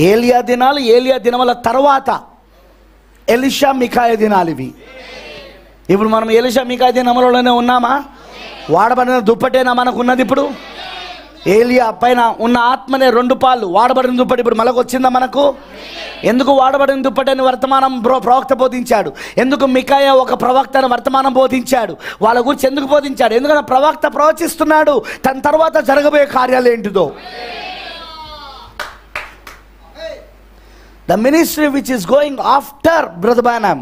ఏలియా దినాలు, ఏలియా దినముల తర్వాత ఎలీషా మికాయా దినాలు ఇవి. ఇప్పుడు మనం ఎలీషా మికాయా దినములలోనే ఉన్నామా? వాడబడిన దుప్పటేనా మనకున్నది? ఇప్పుడు ఏలియా పైన ఉన్న ఆత్మనే 2 పాలు, వాడబడిన దుప్పటి ఇప్పుడు మనకు వచ్చిందా మనకు? ఎందుకు వాడబడిన దుప్పటని వర్తమానం ప్రవక్త బోధించాడు? ఎందుకు మికాయా ఒక ప్రవక్తను వర్తమానం బోధించాడు? వాళ్ళ గురించి ఎందుకు బోధించాడు? ఎందుకంటే ప్రవక్త ప్రవచిస్తున్నాడు తన తర్వాత జరగబోయే కార్యాలు ఏంటిదో. The ministry which is going after Brother Branham.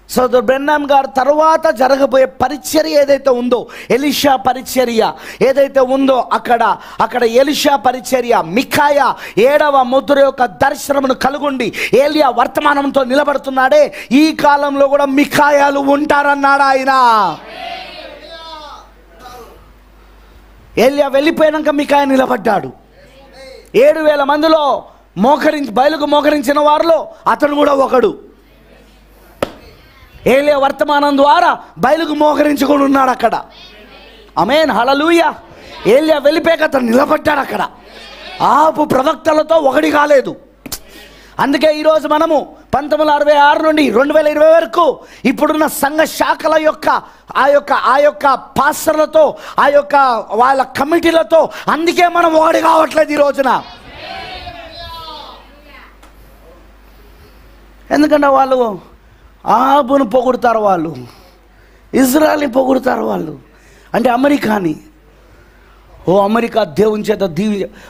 So Branham గారు తర్వాత జరగబోయే పరిచర్య ఏదైతే ఉందో, ఎలీషా పరిచర్య ఏదైతే ఉందో, అక్కడ ఎలీషా పరిచర్య, మికాయా 7వ ముద్ర యొక్క దర్శనమును కలుగుండి ఏలియా వర్తమానంతో నిలబడుతున్నాడే, ఈ కాలంలో కూడా మికాయాలు ఉంటారన్నాడు ఆయన. ఏలియా వెళ్ళిపోయాక మికాయా నిలబడ్డాడు. 7,000 మందిలో బయలుకు మోకరించిన వారిలో అతను కూడా ఒకడు. ఏలియా వర్తమానం ద్వారా బయలుకు మోకరించుకొని ఉన్నాడు అక్కడ. ఆమేన్, హల్లెలూయా. ఏలియా వెళ్ళిపోయాక అతను నిలబడ్డాడు అక్కడ. ఆపు ప్రవక్తలతో ఒకటి కాలేదు. అందుకే ఈరోజు మనము 1966 నుండి 2020 వరకు ఇప్పుడున్న సంఘ శాఖల యొక్క ఆ యొక్క పాస్టర్లతో, ఆ యొక్క వాళ్ళ కమిటీలతో, అందుకే మనం ఒకటి కావట్లేదు ఈ రోజున. ఎందుకంటే వాళ్ళు ఆహాబును పొగుడుతారు, వాళ్ళు ఇజ్రాయెల్ని పొగుడుతారు. వాళ్ళు అంటే అమెరికాని, ఓ అమెరికా దేవుని చేత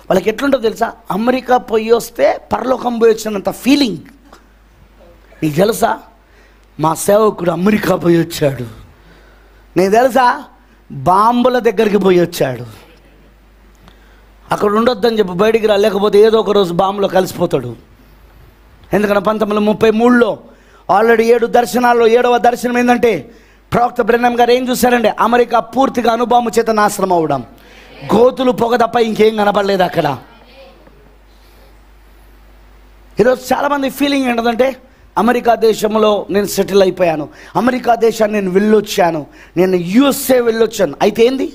వాళ్ళకి ఎట్లుంటుందో తెలుసా? అమెరికా పోయి వస్తే పరలోకం పోయి వచ్చినంత ఫీలింగ్. నీకు తెలుసా మా సేవకుడు అమెరికా పోయి వచ్చాడు, నీకు తెలుసా బాంబుల దగ్గరికి పోయి వచ్చాడు. అక్కడ ఉండొద్దని చెప్పి బయటికి రా, లేకపోతే ఏదో ఒక రోజు బాంబులో కలిసిపోతాడు. ఎందుకంటే 1933లో ఆల్రెడీ 7 దర్శనాల్లో 7వ దర్శనం ఏంటంటే ప్రవక్త బ్రెన్నాం గారు ఏం చూశారంటే అమెరికా పూర్తిగా అణుబాంబు చేత నాశనం అవ్వడం, గోతులు పొగ తప్ప ఇంకేం కనపడలేదు అక్కడ. ఈరోజు చాలామంది ఫీలింగ్ ఏంటంటే అమెరికా దేశంలో నేను సెటిల్ అయిపోయాను, అమెరికా దేశాన్ని నేను వెళ్ళొచ్చాను, నేను USA వెళ్ళొచ్చాను. అయితే ఏంది?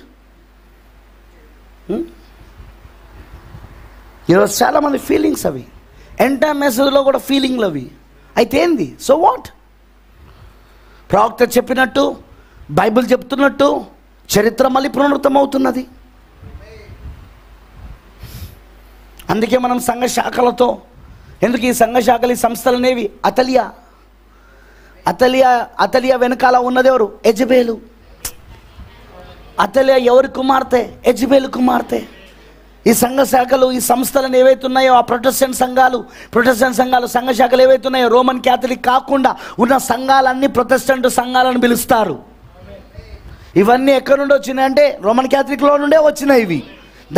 ఈరోజు చాలామంది ఫీలింగ్స్ అవి, ఎంటైర్ మెసేజ్లో కూడా ఫీలింగ్లు అవి. అయితే ఏంది? So what? ప్రవక్త చెప్పినట్టు, బైబిల్ చెప్తున్నట్టు చరిత్ర మళ్ళీ పునరుద్ధం అవుతున్నది. అందుకే మనం సంఘ శాఖలతో, ఎందుకు ఈ సంఘ శాఖలు, ఈ సంస్థలు అనేవి అతలియా వెనకాల ఉన్నది ఎవరు? యెజబేలు. అతలియా ఎవరి కుమార్తె? యెజబేలు కుమార్తె. ఈ సంఘ శాఖలు, ఈ సంస్థలను ఏవైతే ఉన్నాయో, ఆ ప్రొటెస్టెంట్ సంఘాలు సంఘ శాఖలు ఏవైతే ఉన్నాయో, రోమన్ క్యాథలిక్ కాకుండా ఉన్న సంఘాలన్నీ ప్రొటెస్టెంట్ సంఘాలను పిలుస్తారు. ఇవన్నీ ఎక్కడి నుండి వచ్చినాయి అంటే రోమన్ క్యాథలిక్లో నుండే వచ్చినాయి ఇవి,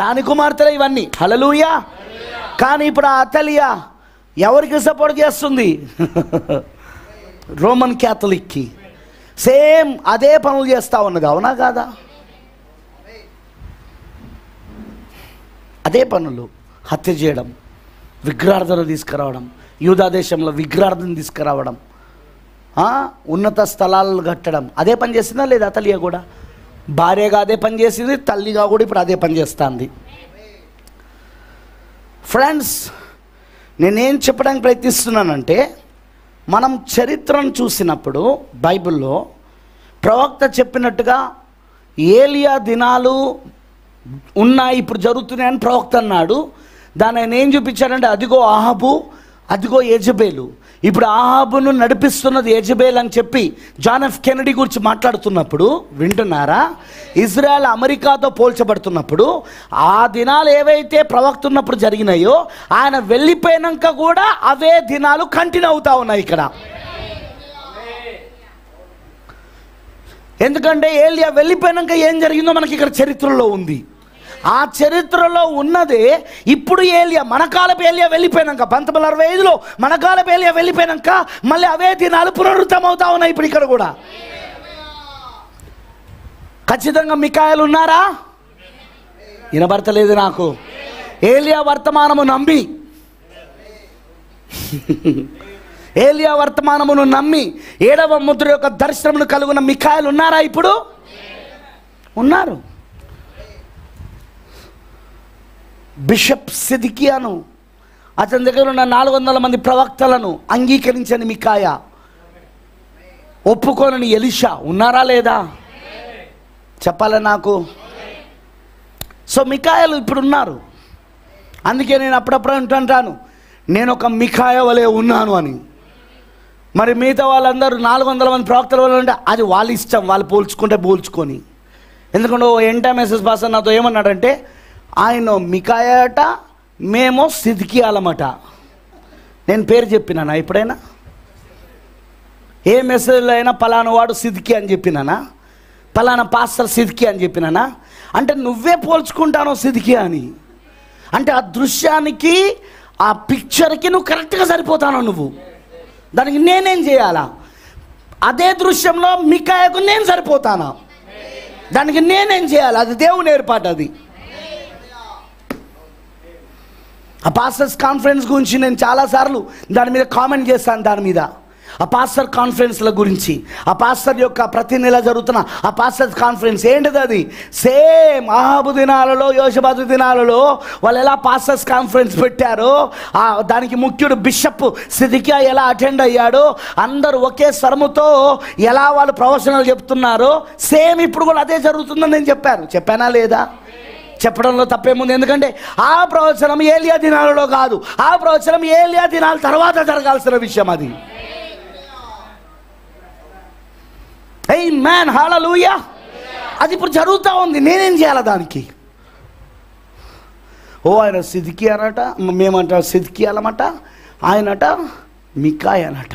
దాని కుమార్తెలే ఇవన్నీ. హల్లెలూయా. కానీ ఇప్పుడు ఆ అతలియా ఎవరికి సపోర్ట్ చేస్తుంది? రోమన్ క్యాథలిక్కి. సేమ్ అదే పనులు చేస్తూ ఉన్నది, అవునా కాదా? అదే పనులు, హత్య చేయడం, విగ్రహార్థన తీసుకురావడం, యూదా దేశంలో విగ్రహార్థన తీసుకురావడం, ఉన్నత స్థలాలను కట్టడం, అదే పని చేసిందా లేదా? అతలియా కూడా భార్యగా అదే పని చేసింది, తల్లిగా కూడా ఇప్పుడు అదే పని చేస్తుంది. ఫ్రెండ్స్, నేనేం చెప్పడానికి ప్రయత్నిస్తున్నానంటే, మనం చరిత్రను చూసినప్పుడు బైబిల్లో ప్రవక్త చెప్పినట్టుగా ఏలియా దినాలు ఉన్నాయి, ఇప్పుడు జరుగుతున్నాయని ప్రవక్త అన్నాడు. దాన్ని ఆయన ఏం చూపించాడంటే, అదిగో అహాబు, అదిగో యెజబేలు. ఇప్పుడు అహాబును నడిపిస్తున్నది యెజబేల్ అని చెప్పి జాన్ ఎఫ్ కెనడీ గురించి మాట్లాడుతున్నప్పుడు వింటున్నారా? ఇజ్రాయెల్ అమెరికాతో పోల్చబడుతున్నప్పుడు ఆ దినాలు ఏవైతే ప్రవక్త ఉన్నప్పుడు జరిగినాయో, ఆయన వెళ్ళిపోయినాక కూడా అవే దినాలు కంటిన్యూ అవుతా ఉన్నాయి ఇక్కడ. ఎందుకంటే ఏలియా వెళ్ళిపోయినాక ఏం జరిగిందో మనకి ఇక్కడ చరిత్రలో ఉంది. ఆ చరిత్రలో ఉన్నదే ఇప్పుడు ఏలియా, మన కాలపు ఏలియా వెళ్ళిపోయినాక 1965లో మన కాలపు ఏలియా వెళ్ళిపోయినాక మళ్ళీ అవే దినాలు పునరుద్ధం అవుతా ఉన్నాయి ఇప్పుడు ఇక్కడ కూడా. ఖచ్చితంగా మికాయలు ఉన్నారా? వినబడతలేదు నాకు. ఏలియా వర్తమానము నమ్మి ఏలియా వర్తమానమును నమ్మి 7వ ముద్ర యొక్క దర్శనమును కలుగున్న మికాయలు ఉన్నారా? ఇప్పుడు ఉన్నారు. బిషప్ సిద్కియాను అతని దగ్గర ఉన్న 400 మంది ప్రవక్తలను అంగీకరించని మికాయ, ఒప్పుకోనని ఎలీషా ఉన్నారా లేదా? చెప్పాలా నాకు? సో మికాయలు ఇప్పుడు ఉన్నారు. అందుకే నేను అప్పుడప్పుడు అంటుంటాను, నేను ఒక మికాయ వలె ఉన్నాను అని. మరి మిగతా వాళ్ళందరూ 400 మంది ప్రవక్తల వల్ల ఉంటే అది వాళ్ళ ఇష్టం, వాళ్ళు పోల్చుకొని. ఎందుకంటే ఎంటా మెసేజ్ పాస్టర్ నాతో ఏమన్నాడంటే, ఆయన మికాయ అట, మేము సిద్కియాలమట. నేను పేరు చెప్పినానా ఎప్పుడైనా? ఏ మెసేజ్లో అయినా పలానా వాడు సిద్కి అని చెప్పినానా? పలానా పాస్టర్ సిద్కి అని చెప్పినానా? అంటే నువ్వే పోల్చుకుంటాను సిద్కి అని. అంటే ఆ దృశ్యానికి, ఆ పిక్చర్కి నువ్వు కరెక్ట్గా సరిపోతాను నువ్వు. దానికి నేనేం చేయాలా? అదే దృశ్యంలో మికాయకు నేను సరిపోతానా? దానికి నేనేం చేయాలి? అది దేవుని ఏర్పాటు. అది ఆ పాస్టర్స్ కాన్ఫరెన్స్ గురించి నేను చాలాసార్లు దాని మీద కామెంట్ చేస్తాను. దాని మీద ఆ పాస్టర్ కాన్ఫరెన్స్ల గురించి, ఆ పాస్టర్ యొక్క ప్రతి నెల జరుగుతున్న ఆ పాస్టర్స్ కాన్ఫరెన్స్ ఏంటిది? అది సేమ్ అహాబు దినాలలో, యోషబాజు దినాలలో వాళ్ళు ఎలా పాస్టర్స్ కాన్ఫరెన్స్ పెట్టారో, దానికి ముఖ్యుడు బిషప్ సిద్కియా ఎలా అటెండ్ అయ్యాడో, అందరూ ఒకే స్వరముతో ఎలా వాళ్ళు ప్రవచనాలు చెప్తున్నారో, సేమ్ ఇప్పుడు కూడా అదే జరుగుతుందని నేను చెప్పానా లేదా? చెప్పడంలో తప్పేముంది? ఎందుకంటే ఆ ప్రవచనం ఏలియా దినాలలో కాదు, ఆ ప్రవచనం ఏలియా దినాల తర్వాత జరగాల్సిన విషయం అది. ఆమేన్, హల్లెలూయా. అది ఇప్పుడు జరుగుతూ ఉంది. నేనేం చేయాలి దానికి? ఆయన సిద్కి అనట, మేమంట సిద్కియాలమట, ఆయనట మికాయ అనట.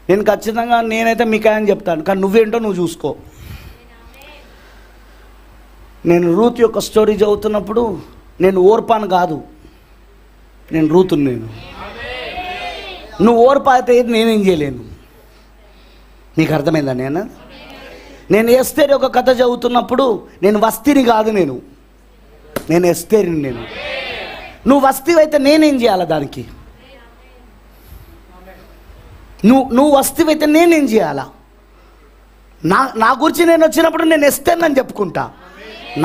నేను ఖచ్చితంగా నేనైతే మికాయ అని చెప్తాను, కానీ నువ్వేంటో నువ్వు చూసుకో. నేను రూత్ యొక్క స్టోరీ చదువుతున్నప్పుడు నేను ఓర్పాను కాదు, నేను రూతుని. నువ్వు ఓర్పా అయితే నేనేం చేయలేను. నీకు అర్థమైందా? నేను ఎస్తేరి ఒక కథ చదువుతున్నప్పుడు నేను వస్తిని కాదు, నేను ఎస్తేరిని. నువ్వు వస్తివి అయితే నేనేం చేయాలి దానికి? నువ్వు వస్తివి అయితే నేనేం చేయాలా? నా గురించి నేను వచ్చినప్పుడు నేను ఎస్తేరిని చెప్పుకుంటా.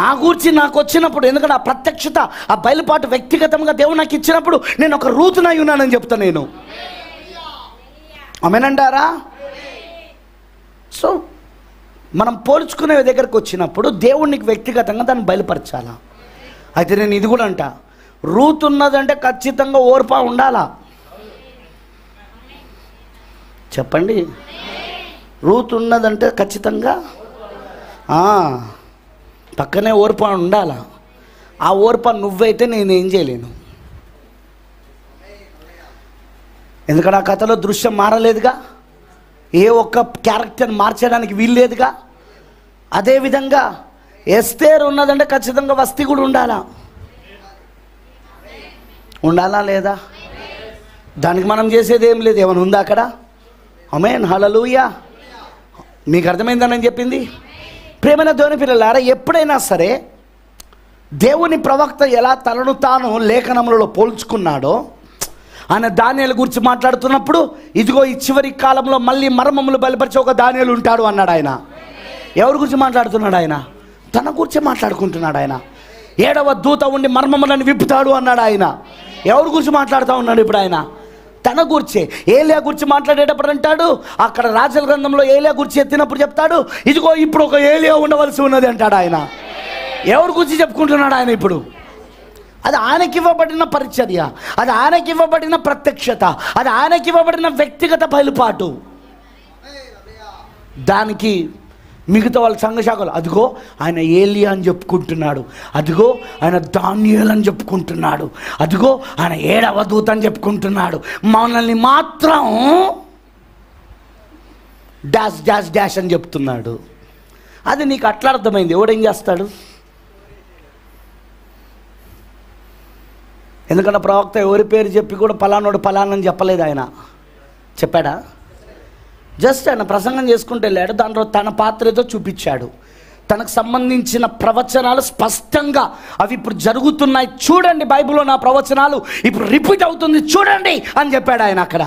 నా గురించి నాకు వచ్చినప్పుడు, ఎందుకంటే ఆ ప్రత్యక్షత, ఆ బయలుపాటు వ్యక్తిగతంగా దేవుడు నాకు ఇచ్చినప్పుడు నేను ఒక రూతునై ఉన్నానని చెప్తా నేను. ఆమేనంటారా? సో మనం పోల్చుకునే దగ్గరకు వచ్చినప్పుడు దేవునికి వ్యక్తిగతంగా దాన్ని బయలుపరచాలా. అయితే నేను ఇది కూడా అంట, రూత్ ఉన్నదంటే ఖచ్చితంగా ఓర్పా ఉండాలా. చెప్పండి, రూత్ ఉన్నదంటే ఖచ్చితంగా పక్కనే ఓర్పా ఉండాలా. ఆ ఓర్పా నువ్వైతే నేనేం చేయలేను. ఎందుకంటే ఆ కథలో దృశ్యం మారలేదుగా, ఏ ఒక్క క్యారెక్టర్ మార్చడానికి వీల్లేదుగా. అదేవిధంగా ఎస్తేరు ఉన్నదంటే ఖచ్చితంగా వస్తి కూడా ఉండాలా లేదా? దానికి మనం చేసేది ఏం లేదు. ఏమైనా ఉందా అక్కడ? ఆమేన్, హల్లెలూయా. మీకు అర్థమైందని చెప్పింది. ప్రేమైన దేవుని పిల్లలారా, ఎప్పుడైనా సరే దేవుని ప్రవక్త ఎలా తనను తాను లేఖనములలో పోల్చుకున్నాడో, ఆయన దానియేలు గురించి మాట్లాడుతున్నప్పుడు, ఇదిగో ఈ చివరి కాలంలో మళ్ళీ మర్మములు బయలుపరిచే ఒక దానియేలు ఉంటాడు అన్నాడు ఆయన. ఎవరి గురించి మాట్లాడుతున్నాడు ఆయన? తన గురించి మాట్లాడుకుంటున్నాడు ఆయన. 7వ దూత ఉండి మర్మములను విప్పుతాడు అన్నాడు ఆయన. ఎవరి గురించి మాట్లాడుతూ ఉన్నాడు ఇప్పుడు ఆయన? తన గురించే. ఏలియా గురించి మాట్లాడేటప్పుడు అంటాడు, అక్కడ రాజుల గ్రంథంలో ఏలియా గురించి ఎత్తినప్పుడు చెప్తాడు, ఇదిగో ఇప్పుడు ఒక ఏలియా ఉండవలసి ఉన్నది అంటాడు ఆయన. ఎవరి గురించి చెప్పుకుంటున్నాడు ఆయన ఇప్పుడు? అది ఆయనకి ఇవ్వబడిన పరిచర్య, అది ఆయనకి ఇవ్వబడిన ప్రత్యక్షత, అది ఆయనకి ఇవ్వబడిన వ్యక్తిగత బయలుపాటు. దానికి మిగతా వాళ్ళ సంఘశాఖలు, అదిగో ఆయన ఏలియా అని చెప్పుకుంటున్నాడు, అదిగో ఆయన దానియేలు అని చెప్పుకుంటున్నాడు, అదిగో ఆయన 7వ దూత అని చెప్పుకుంటున్నాడు, మనల్ని మాత్రం డాష్ డాష్ డాష్ అని చెప్తున్నాడు. అది నీకు అట్లా అర్థమైంది. ఎవడేం చేస్తాడు? ఎందుకంటే ప్రవక్త ఎవరి పేరు చెప్పి కూడా పలానోడు పలానని చెప్పలేదు. ఆయన చెప్పాడా? జస్ట్ ఆయన ప్రసంగం చేసుకుంటూ వెళ్ళాడు. దాంట్లో తన పాత్ర ఏదో చూపించాడు. తనకు సంబంధించిన ప్రవచనాలు స్పష్టంగా అవి ఇప్పుడు జరుగుతున్నాయి చూడండి, బైబిల్లో నా ప్రవచనాలు ఇప్పుడు రిపీట్ అవుతుంది చూడండి అని చెప్పాడు ఆయన అక్కడ.